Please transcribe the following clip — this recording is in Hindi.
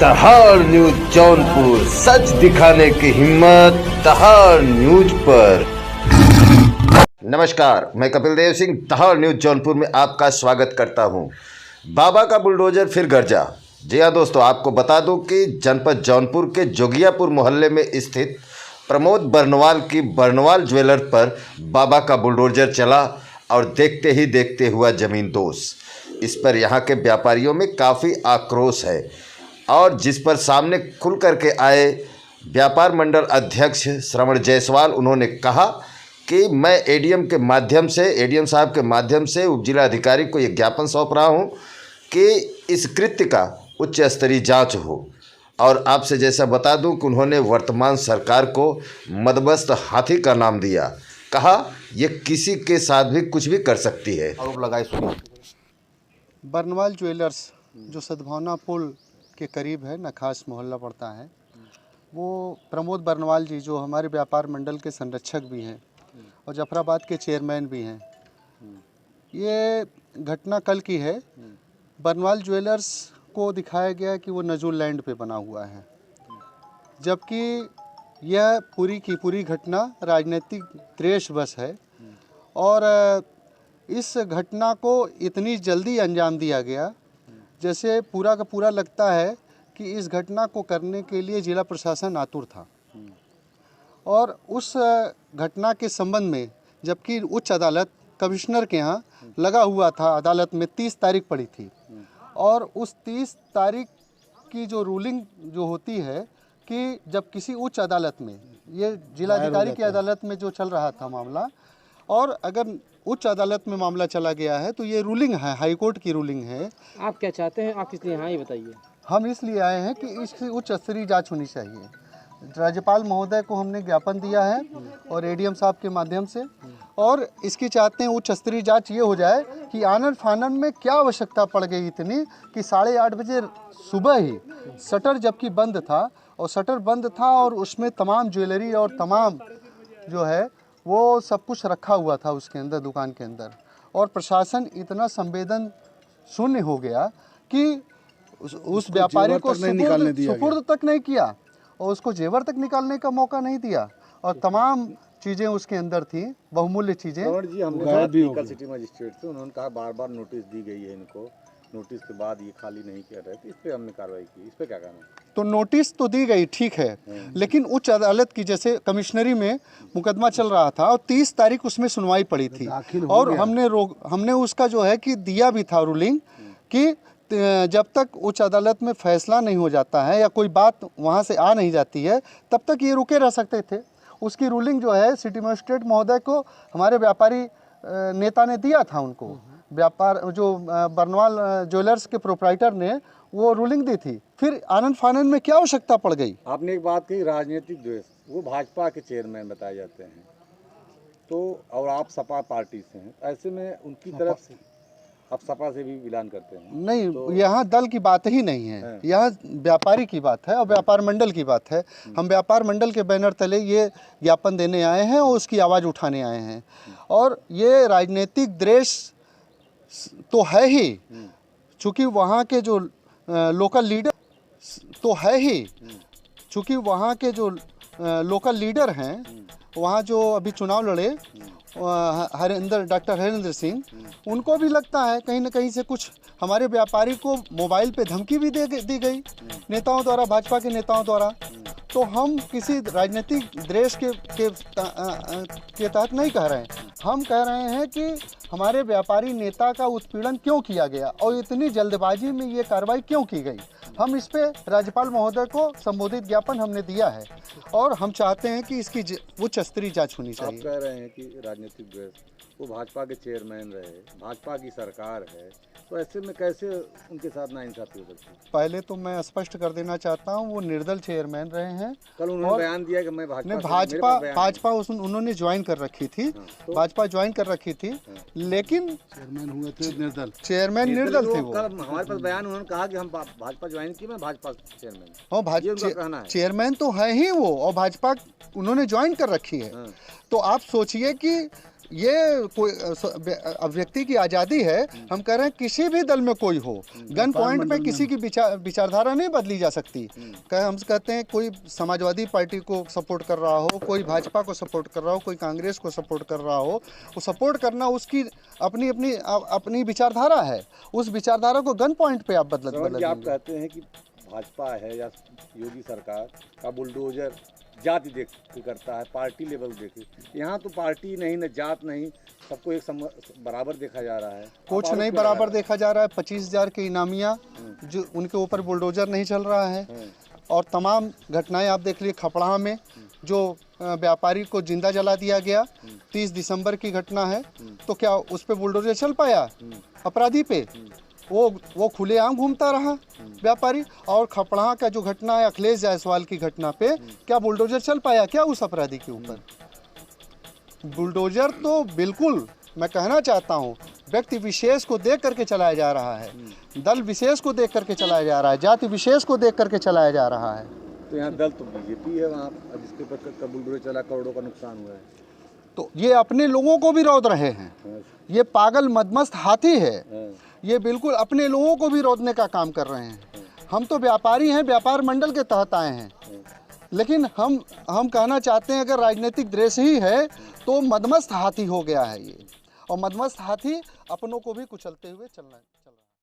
दहाड़ न्यूज जौनपुर, सच दिखाने की हिम्मत दहाड़ न्यूज पर। नमस्कार, मैं कपिल देव सिंह दहाड़ न्यूज जौनपुर में आपका स्वागत करता हूं। बाबा का बुलडोजर फिर गरजा। जी हाँ दोस्तों, आपको बता दूं कि जनपद जौनपुर के जोगियापुर मोहल्ले में स्थित प्रमोद बर्नवाल की बर्नवाल ज्वेलर्स पर बाबा का बुलडोजर चला और देखते ही देखते हुआ जमीन दोष। इस पर यहाँ के व्यापारियों में काफ़ी आक्रोश है और जिस पर सामने खुल करके आए व्यापार मंडल अध्यक्ष श्रवण जायसवाल, उन्होंने कहा कि मैं एडीएम साहब के माध्यम से उप जिला अधिकारी को ये ज्ञापन सौंप रहा हूँ कि इस कृत्य का उच्च स्तरीय जांच हो। और आपसे जैसा बता दूं कि उन्होंने वर्तमान सरकार को मदमस्त हाथी का नाम दिया, कहा ये किसी के साथ भी कुछ भी कर सकती है। आरोप लगाए। सुनिए। बर्नवाल ज्वेलर्स जो सद्भावना पुल के करीब है, नखास मोहल्ला पड़ता है, वो प्रमोद बर्नवाल जी जो हमारे व्यापार मंडल के संरक्षक भी हैं और जफराबाद के चेयरमैन भी हैं। ये घटना कल की है। बर्नवाल ज्वेलर्स को दिखाया गया कि वो नजूल लैंड पे बना हुआ है, जबकि यह पूरी की पूरी घटना राजनीतिक द्वेषवश है और इस घटना को इतनी जल्दी अंजाम दिया गया जैसे पूरा का पूरा लगता है कि इस घटना को करने के लिए जिला प्रशासन आतुर था। और उस घटना के संबंध में जबकि उच्च अदालत कमिश्नर के यहाँ लगा हुआ था, अदालत में 30 तारीख पड़ी थी और उस 30 तारीख की जो रूलिंग जो होती है कि जब किसी उच्च अदालत में, ये जिलाधिकारी की अदालत में जो चल रहा था मामला, और अगर उच्च अदालत में मामला चला गया है तो ये रूलिंग है, हाई कोर्ट की रूलिंग है। आप क्या चाहते हैं, आप किस लिए यहाँ, ये बताइए। हम इसलिए आए हैं कि इसकी उच्च स्तरीय जांच होनी चाहिए। राज्यपाल महोदय को हमने ज्ञापन दिया है और एडीएम साहब के माध्यम से, और इसकी चाहते हैं उच्च स्तरीय जांच ये हो जाए कि आनन फानन में क्या आवश्यकता पड़ गई इतनी कि 8:30 बजे सुबह ही शटर जबकि बंद था, और शटर बंद था और उसमें तमाम ज्वेलरी और तमाम जो है वो सब कुछ रखा हुआ था उसके अंदर, दुकान के अंदर, और प्रशासन इतना संवेदन शून्य हो गया कि उस व्यापारी को सुपुर्द तक नहीं किया और उसको जेवर तक निकालने का मौका नहीं दिया, और तमाम चीज़ें उसके अंदर थी, बहुमूल्य चीज़ें। जी, हमने बात की कल सिटी मजिस्ट्रेट से, उन्होंने कहा बार नोटिस दी गई है इनको, नोटिस के बाद ये खाली नहीं कर रहे थे, इस पे हमने कार्रवाई की। इस पे क्या कहना है? तो नोटिस तो दी गई, ठीक है, लेकिन उच्च अदालत की जैसे कमिश्नरी में मुकदमा चल रहा था और 30 तारीख उसमें सुनवाई पड़ी थी और हमने उसका जो है कि दिया भी था रूलिंग कि जब तक उच्च अदालत में फैसला नहीं हो जाता है या कोई बात वहाँ से आ नहीं जाती है तब तक ये रुके रह सकते थे। उसकी रूलिंग जो है सिटी मजिस्ट्रेट महोदय को हमारे व्यापारी नेता ने दिया था, उनको व्यापार जो बर्नवाल ज्वेलर्स के प्रोप्राइटर ने वो रूलिंग दी थी। फिर आनंद फानन में क्या आवश्यकता पड़ गई? आपने एक बात कही, राजनीतिक द्वेष। वो भाजपा के चेयरमैन बताए जाते हैं, तो और आप सपा पार्टी से हैं, ऐसे में उनकी तरफ से आप सपा से भी बिलोंग करते हैं? नहीं, तो यहाँ दल की बात ही नहीं है, यहाँ व्यापारी की बात है और व्यापार मंडल की बात है। हम व्यापार मंडल के बैनर तले ये ज्ञापन देने आए हैं और उसकी आवाज़ उठाने आए हैं। और ये राजनीतिक द्वेष तो है ही, चूँकि वहाँ के जो लोकल लीडर तो है ही, चूँकि वहाँ के जो लोकल लीडर हैं, वहाँ जो अभी चुनाव लड़े डॉक्टर हरेंद्र सिंह, उनको भी लगता है कहीं न कहीं से कुछ हमारे व्यापारी को मोबाइल पे धमकी भी दी गई नेताओं द्वारा, भाजपा के नेताओं द्वारा। तो हम किसी राजनीतिक द्वेष के तहत नहीं कह रहे हैं, हम कह रहे हैं कि हमारे व्यापारी नेता का उत्पीड़न क्यों किया गया और इतनी जल्दबाजी में ये कार्रवाई क्यों की गई। हम इस पे राज्यपाल महोदय को संबोधित ज्ञापन हमने दिया है और हम चाहते हैं कि इसकी उच्च स्तरीय जांच होनी चाहिए। आप कह रहे हैं कि राजनीतिक द्वेष, वो भाजपा के चेयरमैन रहे, भाजपा की सरकार है, तो ऐसे में कैसे उनके साथ नाइंसाफी हो सकती है? पहले तो मैं स्पष्ट कर देना चाहता हूँ, वो निर्दल चेयरमैन रहे हैं। कल उन्होंने बयान दिया कि मैं भाजपा उन्होंने ज्वाइन कर रखी थी, भाजपा ज्वाइन कर रखी थी, लेकिन चेयरमैन हुए थे निर्दल, चेयरमैन निर्दल थे वो। कल हमारे पास बयान उन्होंने कहा कि हम भाजपा ज्वाइन की, मैं भाजपा चेयरमैन। हाँ, भाजपा चेयरमैन तो है ही वो, और भाजपा उन्होंने ज्वाइन कर रखी है। तो आप सोचिए कि ये कोई अभिव्यक्ति की आज़ादी है। हम कह रहे हैं किसी भी दल में कोई हो, गन पॉइंट पे किसी की विचारधारा नहीं बदली जा सकती। हम कहते हैं कोई समाजवादी पार्टी को सपोर्ट कर रहा हो, कोई भाजपा को सपोर्ट कर रहा हो, कोई कांग्रेस को सपोर्ट कर रहा हो, वो सपोर्ट करना उसकी अपनी अपनी अपनी विचारधारा है। उस विचारधारा को गन पॉइंट पे आप बदल आप कहते हैं कि भाजपा है या योगी सरकार का बुलडोजर जाति देख के करता है, पार्टी लेवल देखे। यहाँ तो पार्टी नहीं, न जात नहीं, सबको एक बराबर देखा जा रहा है। कुछ नहीं बराबर देखा जा रहा है। 25,000 के इनामिया जो उनके ऊपर बुलडोजर नहीं चल रहा है। और तमाम घटनाएं आप देख लीजिए, खपड़ा में जो व्यापारी को जिंदा जला दिया गया, 30 दिसंबर की घटना है। तो क्या उस पर बुलडोजर चल पाया? अपराधी पे वो खुलेआम घूमता रहा व्यापारी। और खपड़ा का जो घटना है अखिलेश जायसवाल की घटना पे, क्या बुलडोजर चल पाया क्या उस अपराधी के ऊपर? बुलडोजर तो बिल्कुल, मैं कहना चाहता हूँ, व्यक्ति विशेष को देख करके चलाया जा रहा है, दल विशेष को देख करके चलाया जा रहा है, जाति विशेष को देख करके चलाया जा रहा है। तो यहाँ दल तो बीजेपी है, वहाँ जिसके ऊपर बुलडोजर चला, करोड़ों का नुकसान हुआ है। तो ये अपने लोगों को भी रौद रहे हैं। ये पागल मदमस्त हाथी है, ये बिल्कुल अपने लोगों को भी रौदने का काम कर रहे हैं। हम तो व्यापारी हैं, व्यापार मंडल के तहत आए हैं, लेकिन हम कहना चाहते हैं अगर राजनीतिक द्वेष ही है तो मदमस्त हाथी हो गया है ये। और मदमस्त हाथी अपनों को भी कुचलते हुए चलना है।